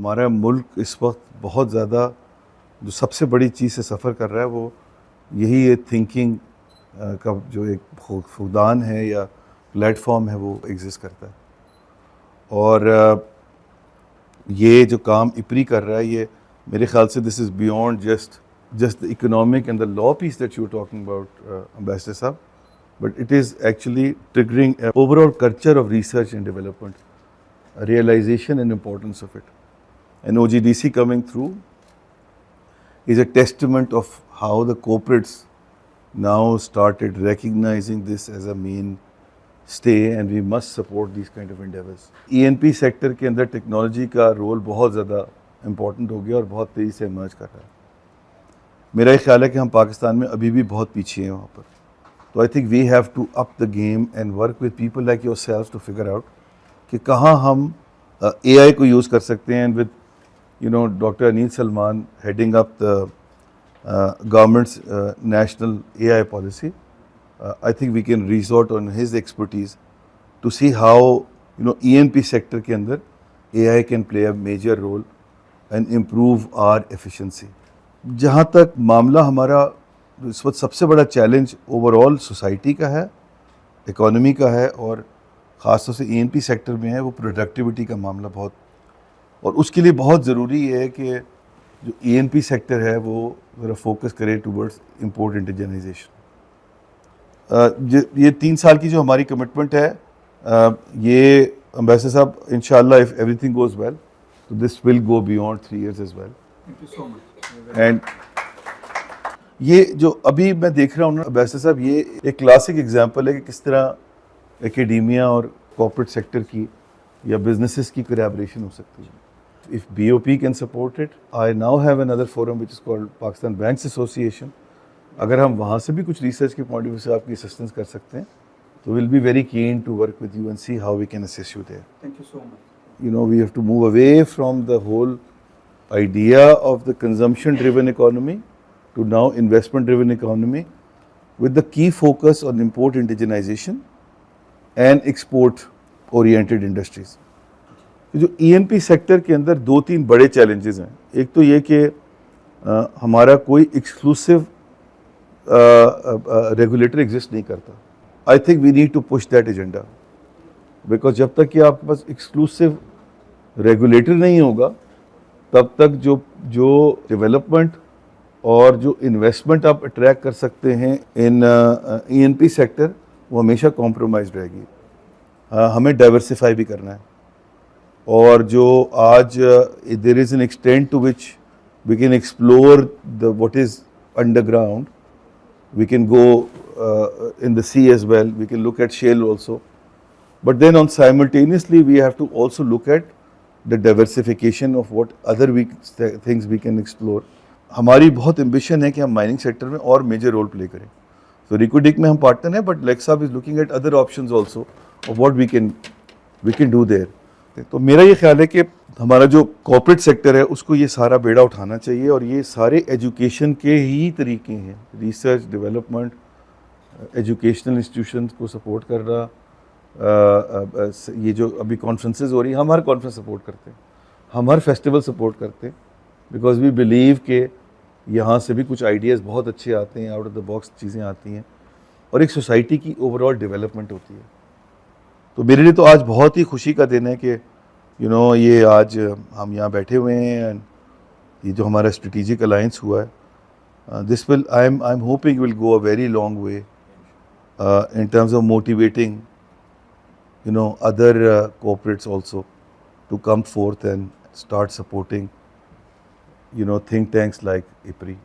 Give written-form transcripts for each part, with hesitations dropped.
हमारा मुल्क इस वक्त बहुत ज़्यादा जो सबसे बड़ी चीज़ से सफ़र कर रहा है वो यही ये थिंकिंग का जो एक फुकदान है या प्लेटफॉर्म है वो एग्जिस्ट करता है। और ये जो काम इपरी कर रहा है ये मेरे ख्याल से this is beyond just the economic and the law piece that you were talking about, Ambassador Saab, but it is actually triggering an overall culture of research and development, a realization and importance of it. And OGDC coming through is a testament of how the corporates now started recognizing this as a mainstay, and we must support these kind of endeavors. ENP sector के अंदर technology का role बहुत ज़्यादा important हो गया और बहुत तेज़ी से इमर्ज कर रहा है। मेरा ये ख्याल है कि हम पाकिस्तान में अभी भी बहुत पीछे हैं वहाँ पर। तो I think we have to up the game and work with people like yourself to figure out कि कहाँ हम AI को यूज़ कर सकते हैं। And with doctor Anil Salman heading up the government's national AI policy, I think we can resort on his expertise to see how ENP sector के अंदर AI can play a major role and improve our efficiency. जहाँ तक मामला हमारा इस वक्त सबसे बड़ा चैलेंज ओवरऑल सोसाइटी का है, इकोनॉमी का है और ख़ास तौर से ENP सेक्टर में है, वो प्रोडक्टिविटी का मामला बहुत, और उसके लिए बहुत ज़रूरी है कि जो ENP सेक्टर है वो ज़रा फोकस करे टूवर्ड्स इम्पोर्ट इंडिजनाइजेशन। ये 3 साल की जो हमारी कमिटमेंट है, ये एम्बेसडर साहब इंशाल्लाह इफ़ एवरीथिंग गोज़ वेल तो this will go beyond 3 years as well. Thank you so much. And ये जो अभी मैं देख रहा हूँ ना एम्बेसडर साहब, ये एक क्लासिक एग्जांपल है कि किस तरह एकेडेमिया और कॉर्पोरेट सेक्टर की या बिजनेसेस की कोलैबोरेशन हो सकती है। If BOP can support it, I now have another forum which is called Pakistan banks association. अगर हम वहाँ से भी कुछ रिसर्च के पॉइंट ऑफ व्यू से आपकी असिस्टेंस कर सकते हैं तो will be very keen to work with you and see how we can assist you there. Thank you so much. We have to move away from the whole idea of the consumption driven economy to now investment driven economy with the key focus on import indigenization and export oriented industries. जो ENP sector के अंदर 2-3 बड़े challenges हैं। एक तो ये कि हमारा कोई एक्सक्लूसिव रेगुलेटर एग्जिस्ट नहीं करता। I think we need to push that agenda, because जब तक कि आपके पास एक्सक्लूसिव रेगुलेटर नहीं होगा तब तक जो डेवलपमेंट और जो इन्वेस्टमेंट आप अट्रैक्ट कर सकते हैं इन ENP सेक्टर वो हमेशा कॉम्प्रोमाइज रहेगी। हमें डाइवर्सिफाई भी करना है, और जो आज there is an extent to which we can explore the what is underground, we can go in the sea as well, we can look at shale also, but then on simultaneously we have to also look at the diversification of what other things we can explore. हमारी बहुत ambition है कि हम mining sector में और major role play करें। तो रिकोडिक में हम पार्टनर हैं, but Lexa is looking at other options also of what we can do there. तो मेरा ये ख्याल है कि हमारा जो कॉर्पोरेट सेक्टर है उसको ये सारा बेड़ा उठाना चाहिए, और ये सारे एजुकेशन के ही तरीके हैं, रिसर्च, डेवलपमेंट, एजुकेशनल इंस्टीट्यूशंस को सपोर्ट करना। ये जो अभी कॉन्फ्रेंसेस हो रही हैं, हम हर कॉन्फ्रेंस सपोर्ट करते हैं, हम हर फेस्टिवल सपोर्ट करते हैं, बिकॉज वी बिलीव के यहाँ से भी कुछ आइडियाज़ बहुत अच्छे आते हैं, आउट ऑफ द बॉक्स चीज़ें आती हैं, और एक सोसाइटी की ओवरऑल डेवलपमेंट होती है। तो मेरे लिए तो आज बहुत ही खुशी का दिन है कि ये आज हम यहाँ बैठे हुए हैं, एंड ये जो हमारा स्ट्रेटेजिक अलायंस हुआ है, this will I am hoping will go a very long way in terms of motivating other corporates also to come forth and start supporting think tanks like IPRI.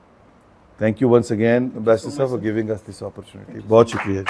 Thank you once again, Ambassador Sir, for giving us this opportunity. बहुत शुक्रिया।